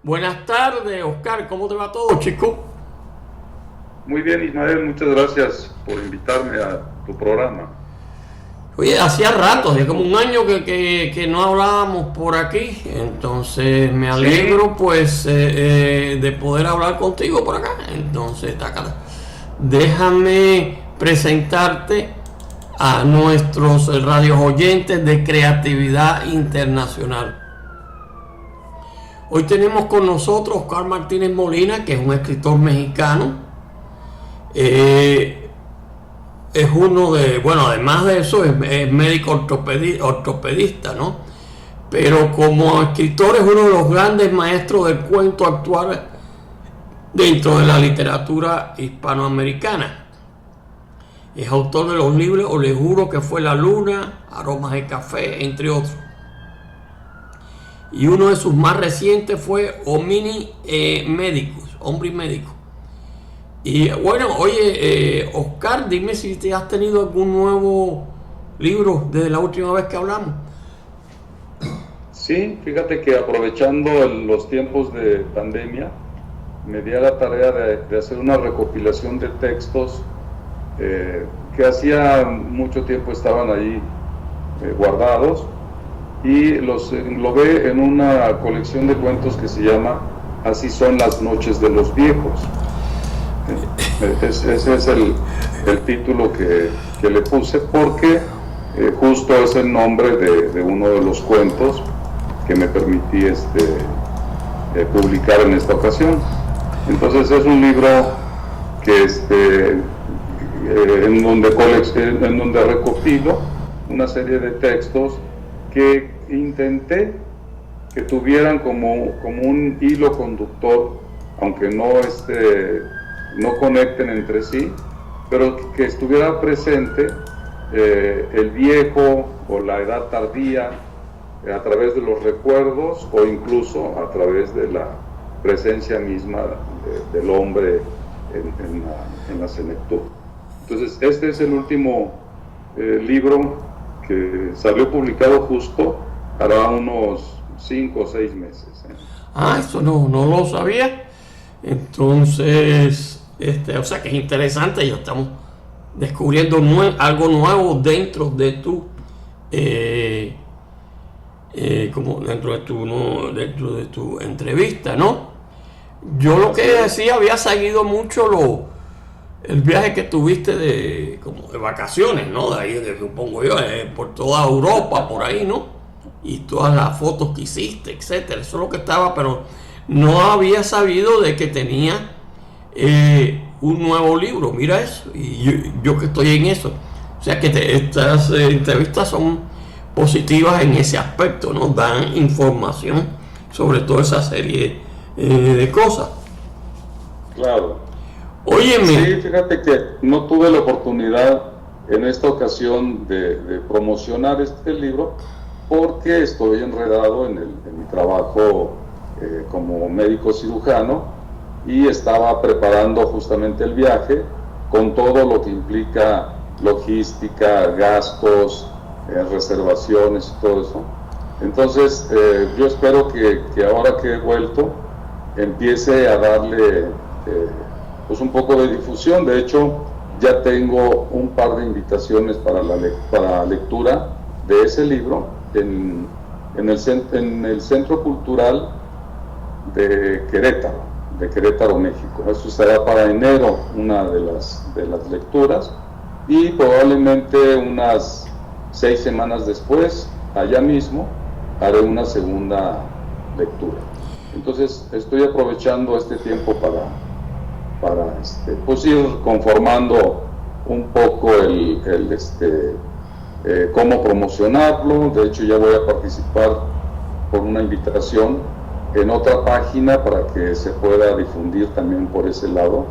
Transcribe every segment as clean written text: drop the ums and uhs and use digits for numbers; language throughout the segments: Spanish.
Buenas tardes, Oscar. ¿Cómo te va todo, chico? Muy bien, Ismael, muchas gracias por invitarme a tu programa. Oye, hacía rato, hacía como un año que no hablábamos por aquí, entonces me Sí, alegro pues de poder hablar contigo por acá. Entonces, acá. Déjame presentarte a nuestros radios oyentes de Creatividad Internacional. Hoy tenemos con nosotros Oscar Martínez Molina, que es un escritor mexicano. Eh, es uno de, bueno, además de eso, es médico ortopedista, ¿no? Pero como escritor es uno de los grandes maestros del cuento actual dentro de la literatura hispanoamericana. Es autor de los libros O le juro que fue la luna, Aromas de café, entre otros. Y uno de sus más recientes fue Homini Medicus, Hombre y Médico. Y bueno, oye, Oscar, dime si te has tenido algún nuevo libro desde la última vez que hablamos. sí, fíjate que aprovechando los tiempos de pandemia, me di a la tarea de hacer una recopilación de textos que hacía mucho tiempo estaban ahí guardados y los englobé en una colección de cuentos que se llama Así son las noches de los viejos. Ese es el título que le puse porque justo es el nombre de uno de los cuentos que me permití publicar en esta ocasión. Entonces es un libro que en donde recopilo una serie de textos que intenté que tuvieran como un hilo conductor, aunque no conecten entre sí, pero que estuviera presente el viejo o la edad tardía a través de los recuerdos o incluso a través de la presencia misma del hombre en la senectud. Entonces, este es el último libro que salió publicado justo hará unos 5 o 6 meses. Ah, eso no lo sabía. Entonces, o sea que es interesante, ya estamos descubriendo algo nuevo dentro de tu como dentro de tu no, dentro de tu entrevista, ¿no? Yo lo que Así es. decía, había seguido mucho el viaje que tuviste como de vacaciones, ¿no? De ahí, supongo yo, por toda Europa, por ahí, ¿no? Y todas las fotos que hiciste, etcétera. Eso es lo que estaba, pero no había sabido de que tenía un nuevo libro. Mira eso. Y yo que estoy en eso. O sea que estas entrevistas son positivas en ese aspecto, ¿no? Dan información sobre toda esa serie de cosas. Claro. Óyeme, Sí, fíjate que no tuve la oportunidad en esta ocasión de promocionar este libro porque estoy enredado en mi trabajo como médico cirujano y estaba preparando justamente el viaje con todo lo que implica logística, gastos, reservaciones y todo eso. Entonces, yo espero que ahora que he vuelto empiece a darle pues un poco de difusión. De hecho, ya tengo un par de invitaciones para lectura de ese libro en el Centro Cultural de Querétaro, México. Esto estará para enero, una de las lecturas, y probablemente unas 6 semanas después, allá mismo, haré una segunda lectura. Entonces, estoy aprovechando este tiempo para pues ir conformando un poco cómo promocionarlo. De hecho, ya voy a participar por una invitación en otra página para que se pueda difundir también por ese lado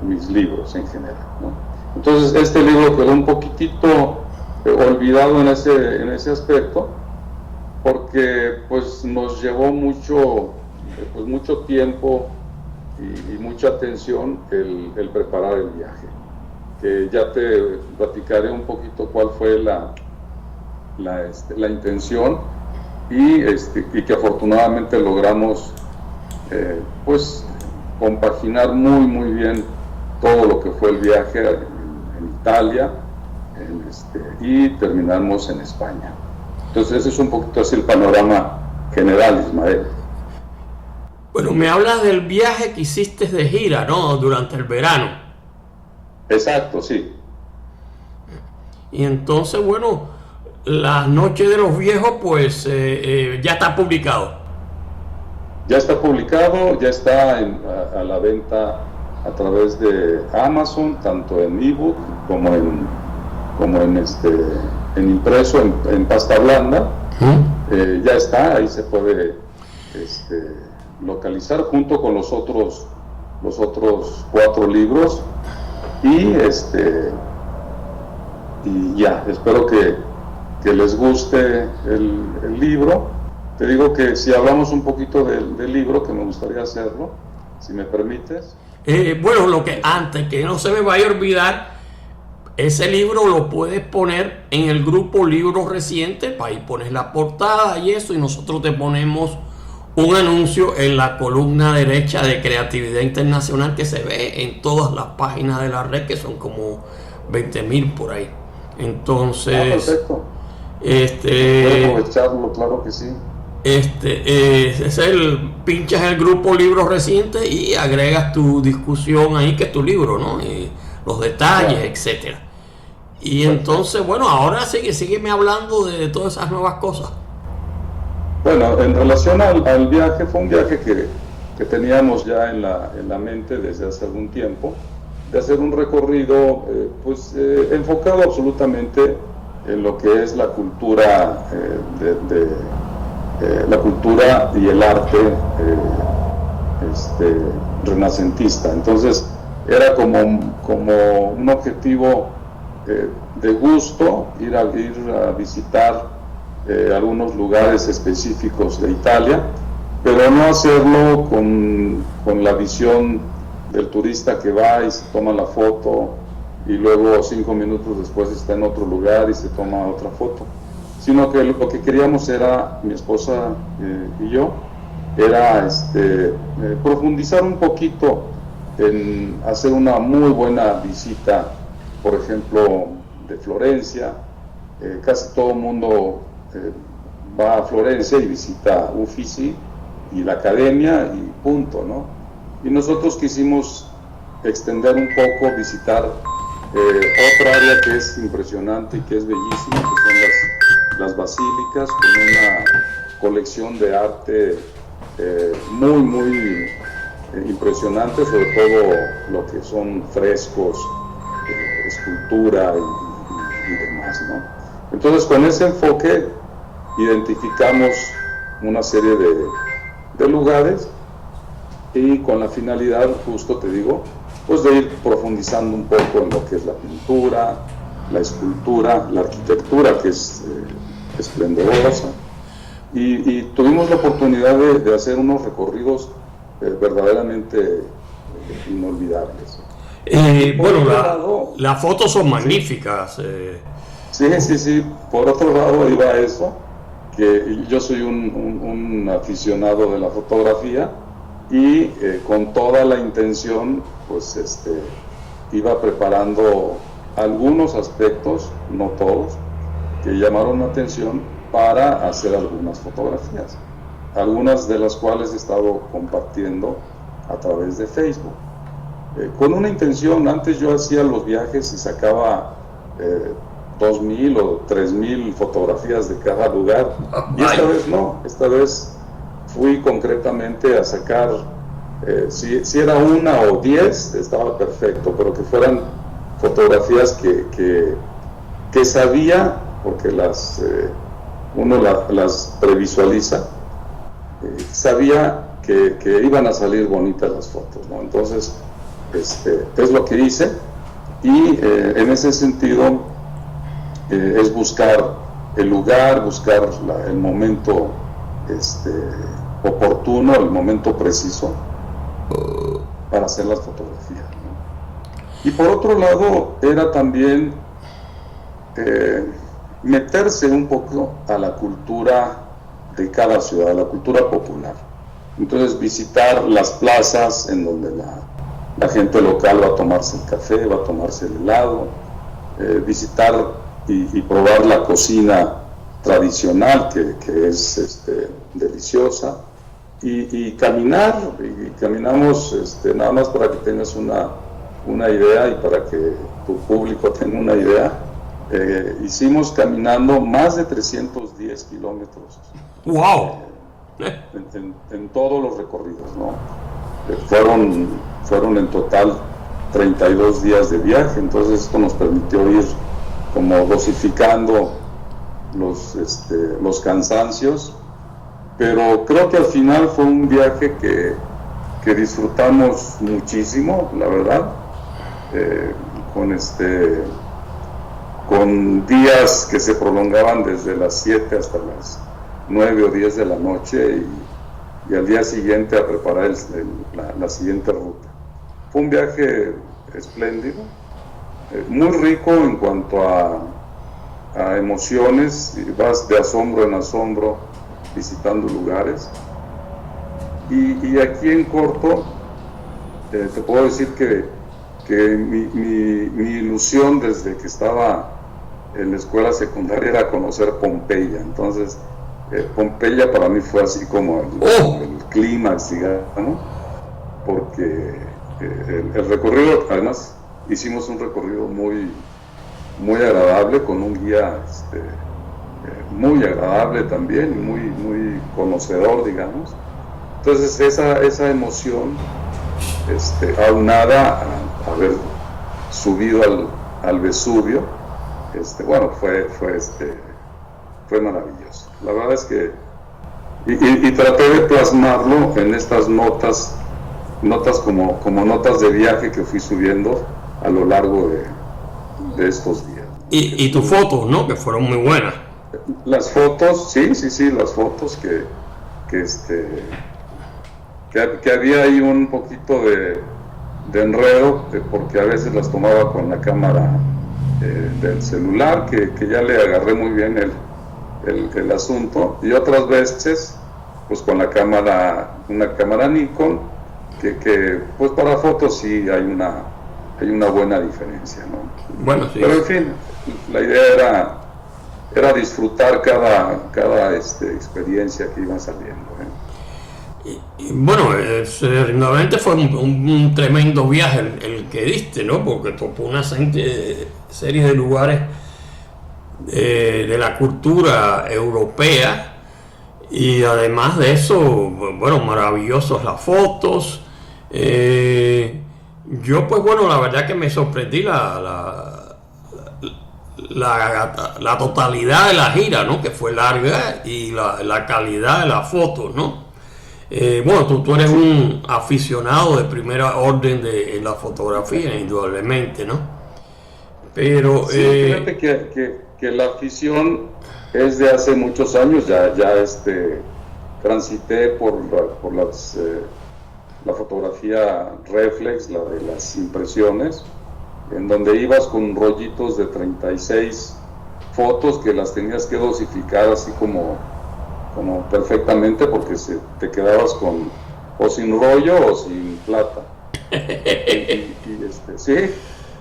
mis libros en general, ¿no? Entonces, este libro quedó un poquitito olvidado en ese aspecto porque pues nos llevó mucho tiempo y mucha atención el preparar el viaje, que ya te platicaré un poquito cuál fue la intención y que afortunadamente logramos pues compaginar muy bien todo lo que fue el viaje en Italia, y terminamos en España. Entonces ese es un poquito así el panorama general, Ismael. Bueno, me hablas del viaje que hiciste de gira, ¿no? Durante el verano. Exacto, sí. Y entonces, bueno, Las Noches de los Viejos, pues ya está publicado. Ya está publicado, ya está a la venta a través de Amazon, tanto en ebook como en impreso, en pasta blanda. Ya está, ahí se puede localizar junto con los otros 4 libros, y ya, espero que les guste el libro. Te digo que si hablamos un poquito del libro, que me gustaría hacerlo, si me permites. Bueno, lo que antes, que no se me vaya a olvidar, ese libro lo puedes poner en el grupo Libros Recientes, ahí pones la portada y eso, y nosotros te ponemos un anuncio en la columna derecha de Creatividad Internacional, que se ve en todas las páginas de la red, que son como 20,000 por ahí. Entonces, perfecto. Puedo aprovecharlo, claro que sí. Pinchas el grupo Libros Recientes y agregas tu discusión ahí, que es tu libro, ¿no? Y los detalles, claro, etcétera. Y entonces, bueno, ahora sígueme hablando de todas esas nuevas cosas. Bueno, en relación al viaje, fue un viaje que teníamos ya en la mente desde hace algún tiempo, de hacer un recorrido enfocado absolutamente en lo que es la cultura, la cultura y el arte renacentista. Entonces era como un objetivo de gusto, ir a visitar algunos lugares específicos de Italia, pero no hacerlo con la visión del turista que va y se toma la foto y luego 5 minutos después está en otro lugar y se toma otra foto, sino que lo que queríamos era, mi esposa y yo, era profundizar un poquito en hacer una muy buena visita, por ejemplo, de Florencia. Casi todo el mundo va a Florencia y visita Uffizi y la Academia y punto, ¿no? Y nosotros quisimos extender un poco, visitar otra área que es impresionante y que es bellísima, que son las basílicas, con una colección de arte muy impresionante, sobre todo lo que son frescos, escultura y demás, ¿no? Entonces, con ese enfoque identificamos una serie de lugares, y con la finalidad, justo te digo, pues de ir profundizando un poco en lo que es la pintura, la escultura, la arquitectura, que es esplendorosa, y tuvimos la oportunidad de hacer unos recorridos verdaderamente inolvidables. Bueno, las fotos son magníficas. Sí, por otro lado iba eso, que yo soy un aficionado de la fotografía, y con toda la intención, pues iba preparando algunos aspectos, no todos, que llamaron la atención para hacer algunas fotografías, algunas de las cuales he estado compartiendo a través de Facebook, con una intención. Antes yo hacía los viajes y sacaba 2,000 o 3,000 fotografías de cada lugar, y esta vez no, esta vez fui concretamente a sacar, si era 1 o 10 estaba perfecto, pero que fueran fotografías que sabía, porque uno las previsualiza, sabía que iban a salir bonitas las fotos, ¿no? Entonces es lo que hice, y en ese sentido es buscar el lugar, buscar el momento oportuno, el momento preciso para hacer las fotografías, ¿no? Y por otro lado era también meterse un poco a la cultura de cada ciudad, a la cultura popular. Entonces visitar las plazas en donde la gente local va a tomarse el café, va a tomarse el helado, visitar y probar la cocina tradicional que es deliciosa, y caminamos nada más para que tengas una idea y para que tu público tenga una idea. Hicimos caminando más de 310 kilómetros. ¡Wow! En todos los recorridos, ¿no? Fueron en total 32 días de viaje, entonces esto nos permitió ir como dosificando los cansancios, pero creo que al final fue un viaje que disfrutamos muchísimo, la verdad, con días que se prolongaban desde las 7 hasta las 9 o 10 de la noche y al día siguiente a preparar la siguiente ruta. Fue un viaje espléndido, muy rico en cuanto a emociones, y vas de asombro en asombro visitando lugares. Y aquí en corto te puedo decir que mi ilusión desde que estaba en la escuela secundaria era conocer Pompeya. Entonces Pompeya para mí fue así como el clímax, digamos, porque el recorrido, además hicimos un recorrido muy, muy agradable, con un guía muy agradable también, y muy conocedor, digamos. Entonces esa emoción, aunada a haber subido al Vesubio, bueno, fue maravilloso. La verdad es que y traté de plasmarlo en estas notas como notas de viaje que fui subiendo a lo largo de estos días. Y tus fotos, ¿no? Que fueron muy buenas. Las fotos, sí, las fotos que había ahí un poquito de enredo, porque a veces las tomaba con la cámara del celular, que ya le agarré muy bien el asunto, y otras veces pues con una cámara Nikon, que pues para fotos sí hay una buena diferencia, ¿no? Bueno, sí. Pero en fin, la idea era disfrutar cada experiencia que iba saliendo, Y bueno, realmente fue un tremendo viaje el que diste, ¿no? Porque tocó una serie de lugares de la cultura europea, y además de eso, bueno, maravillosas las fotos. Yo pues bueno, la verdad que me sorprendí la totalidad de la gira, ¿no? Que fue larga, y la calidad de las fotos, ¿no? Bueno, tú eres un aficionado de primera orden en la fotografía, indudablemente, ¿no? Pero sí, fíjate que la afición es de hace muchos años. Ya transité por la fotografía reflex, la de las impresiones, en donde ibas con rollitos de 36 fotos que las tenías que dosificar así como perfectamente, porque te quedabas o sin rollo o sin plata. Sí,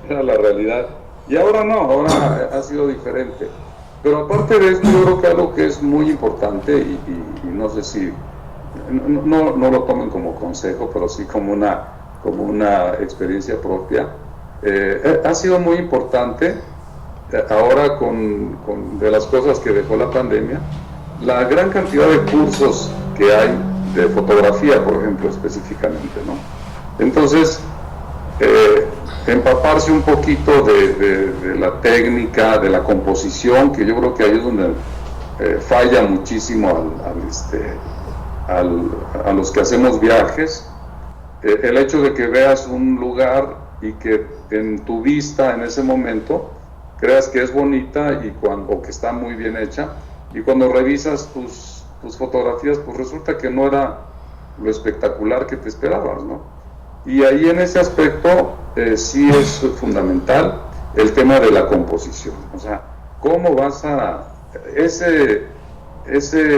era la realidad. Y ahora no, ahora ha sido diferente. Pero aparte de esto, yo creo que algo que es muy importante, y no sé si, no lo tomen como consejo, pero sí como una experiencia propia, ha sido muy importante ahora de las cosas que dejó la pandemia, la gran cantidad de cursos que hay de fotografía, por ejemplo, específicamente, ¿no? Entonces, empaparse un poquito de la técnica, de la composición, que yo creo que ahí es donde falla muchísimo a los que hacemos viajes. El hecho de que veas un lugar y que en tu vista en ese momento creas que es bonita o que está muy bien hecha, y cuando revisas tus fotografías, pues resulta que no era lo espectacular que te esperabas, ¿no? Y ahí en ese aspecto sí es fundamental el tema de la composición. O sea, cómo vas a ese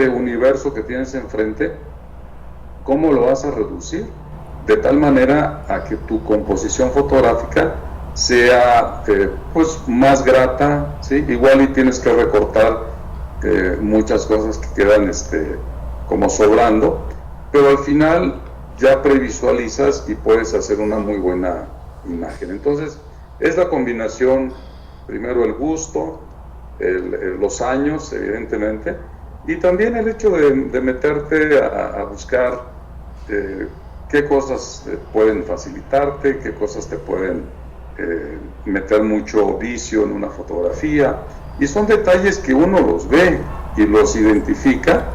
universo que tienes enfrente, cómo lo vas a reducir de tal manera a que tu composición fotográfica sea pues más grata, ¿sí? Igual y tienes que recortar muchas cosas que quedan como sobrando, pero al final ya previsualizas y puedes hacer una muy buena imagen. Entonces es la combinación, primero el gusto, los años evidentemente, y también el hecho de meterte a buscar qué cosas pueden facilitarte, qué cosas te pueden meter mucho vicio en una fotografía, y son detalles que uno los ve y los identifica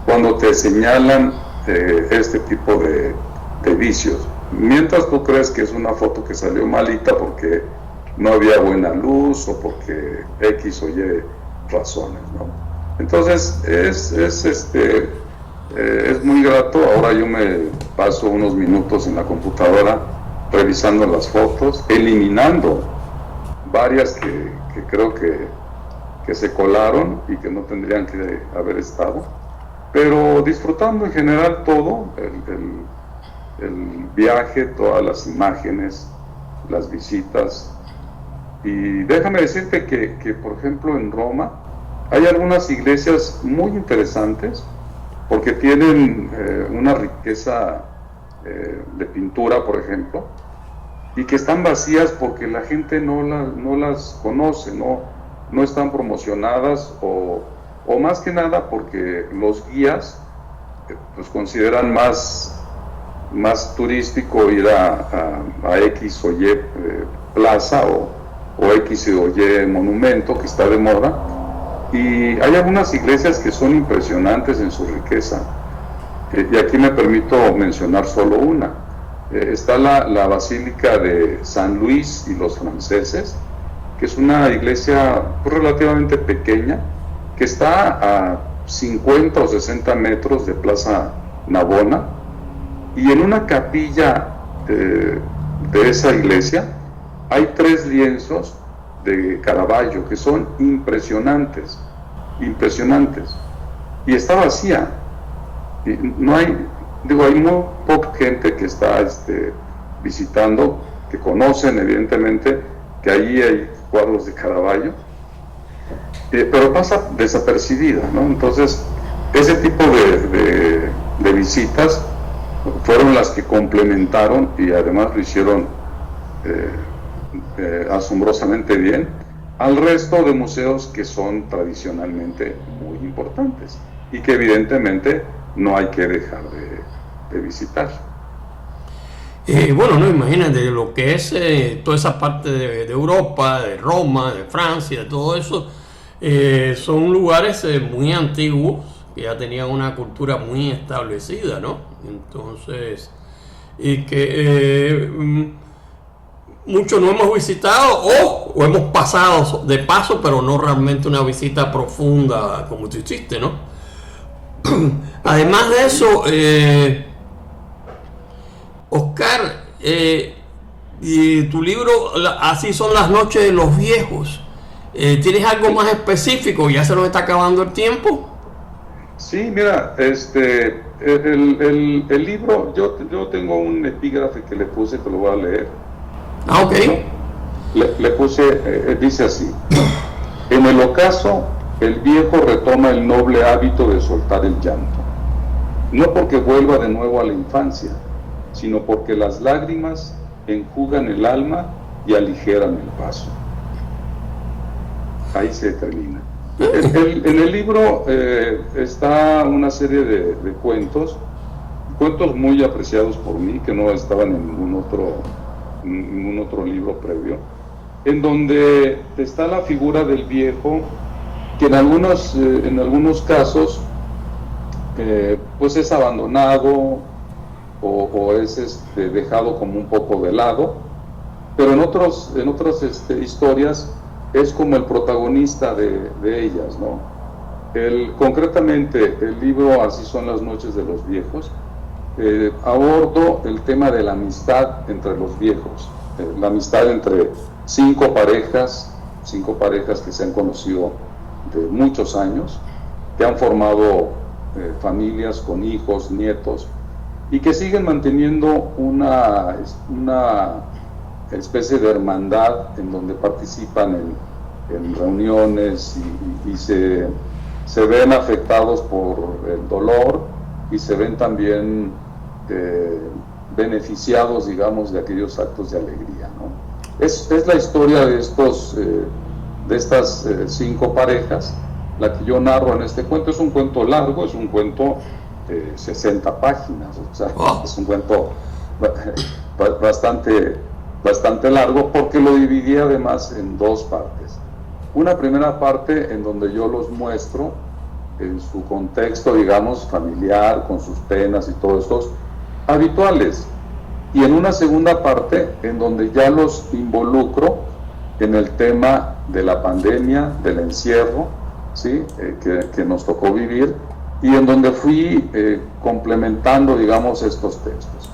cuando te señalan este tipo de vicios. Mientras tú crees que es una foto que salió malita porque no había buena luz o porque X o Y razones, ¿no? Entonces es muy grato. Ahora yo me paso unos minutos en la computadora revisando las fotos, eliminando varias que creo que se colaron y que no tendrían que haber estado, pero disfrutando en general todo, el viaje, todas las imágenes, las visitas. Y déjame decirte que por ejemplo en Roma hay algunas iglesias muy interesantes porque tienen una riqueza de pintura, por ejemplo, y que están vacías porque la gente no las conoce, no están promocionadas, o más que nada porque los guías pues consideran más turístico ir a X o Y plaza o X o Y monumento que está de moda. Y hay algunas iglesias que son impresionantes en su riqueza, y aquí me permito mencionar solo una. Está la Basílica de San Luis y los Franceses, que es una iglesia pues, relativamente pequeña, que está a 50 o 60 metros de Plaza Navona, y en una capilla de esa iglesia hay 3 lienzos de Caravaggio que son impresionantes, y está vacía, y no hay, hay muy poca gente que está visitando, que conocen evidentemente que allí hay cuadros de Caravaggio, pero pasa desapercibida, ¿no? Entonces ese tipo de visitas fueron las que complementaron y además lo hicieron asombrosamente bien al resto de museos que son tradicionalmente muy importantes y que evidentemente no hay que dejar de visitar. Bueno, no, imagínate lo que es toda esa parte de Europa, de Roma, de Francia, de todo eso, son lugares muy antiguos que ya tenían una cultura muy establecida, ¿no? Entonces, y que muchos no hemos visitado o hemos pasado de paso, pero no realmente una visita profunda como tú hiciste, ¿no? Además de eso, Oscar, y tu libro, Así son las noches de los viejos, ¿tienes algo más específico? ¿Ya se nos está acabando el tiempo? Sí, mira, el libro, yo tengo un epígrafe que le puse, te lo voy a leer. Ah, ok. Le puse, dice así: en el ocaso, el viejo retoma el noble hábito de soltar el llanto, no porque vuelva de nuevo a la infancia, sino porque las lágrimas enjugan el alma y aligeran el paso. Ahí se termina. En el libro está una serie de cuentos muy apreciados por mí, que no estaban en ningún otro libro previo, en donde está la figura del viejo, que en algunos casos pues es abandonado o es dejado como un poco de lado, pero en otras historias es como el protagonista de ellas, ¿no? Concretamente el libro Así son las noches de los viejos, abordo el tema de la amistad entre los viejos, la amistad entre cinco parejas que se han conocido de muchos años, que han formado familias con hijos, nietos, y que siguen manteniendo una especie de hermandad en donde participan en reuniones y se ven afectados por el dolor y se ven también beneficiados, digamos, de aquellos actos de alegría, ¿no? Es la historia de estas 5 parejas, la que yo narro en este cuento. Es un cuento largo, es un cuento de 60 páginas, o sea, es un cuento bastante largo, porque lo dividí además en 2 partes. Una primera parte en donde yo los muestro en su contexto, digamos, familiar, con sus penas y todos estos habituales, y en una segunda parte en donde ya los involucro en el tema de la pandemia, del encierro, ¿sí? Que nos tocó vivir, y en donde fui complementando, digamos, estos textos.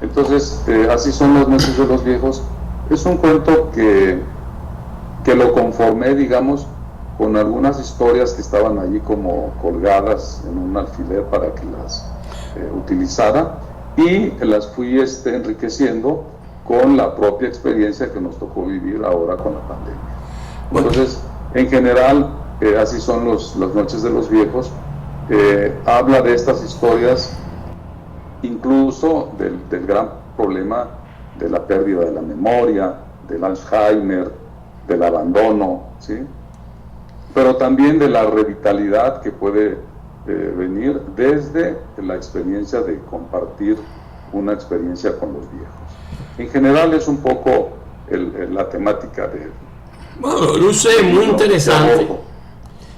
Entonces, así son Las noches de los viejos. Es un cuento que lo conformé, digamos, con algunas historias que estaban allí como colgadas en un alfiler para que las utilizara, y las fui enriqueciendo con la propia experiencia que nos tocó vivir ahora con la pandemia. Entonces, en general, así son Las noches de los viejos. Habla de estas historias, incluso del gran problema de la pérdida de la memoria, del Alzheimer, del abandono, ¿sí? Pero también de la revitalidad que puede venir desde la experiencia de compartir una experiencia con los viejos. En general es un poco la temática de... Bueno, luce muy interesante.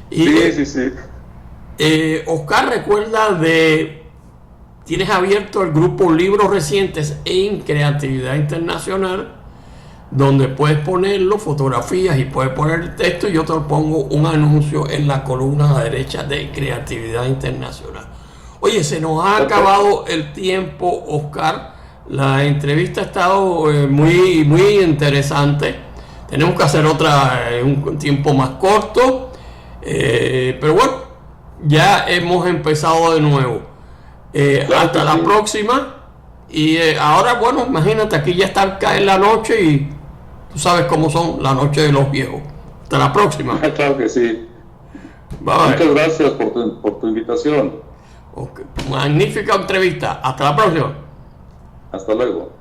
Y, sí. Oscar, recuerda tienes abierto el grupo Libros Recientes en Creatividad Internacional, donde puedes ponerlo, fotografías, y puedes poner el texto, y yo te pongo un anuncio en la columna a la derecha de Creatividad Internacional. Oye, se nos ha acabado el tiempo, Oscar. La entrevista ha estado muy, muy interesante. Tenemos que hacer otra en un tiempo más corto, pero bueno, ya hemos empezado de nuevo. Hasta la próxima. Y ahora, bueno, imagínate, aquí ya está caer la noche y tú sabes cómo son la noche de los viejos. Hasta la próxima. Claro que sí. Bye. Muchas gracias por tu invitación. Okay. Magnífica entrevista. Hasta la próxima. Hasta luego.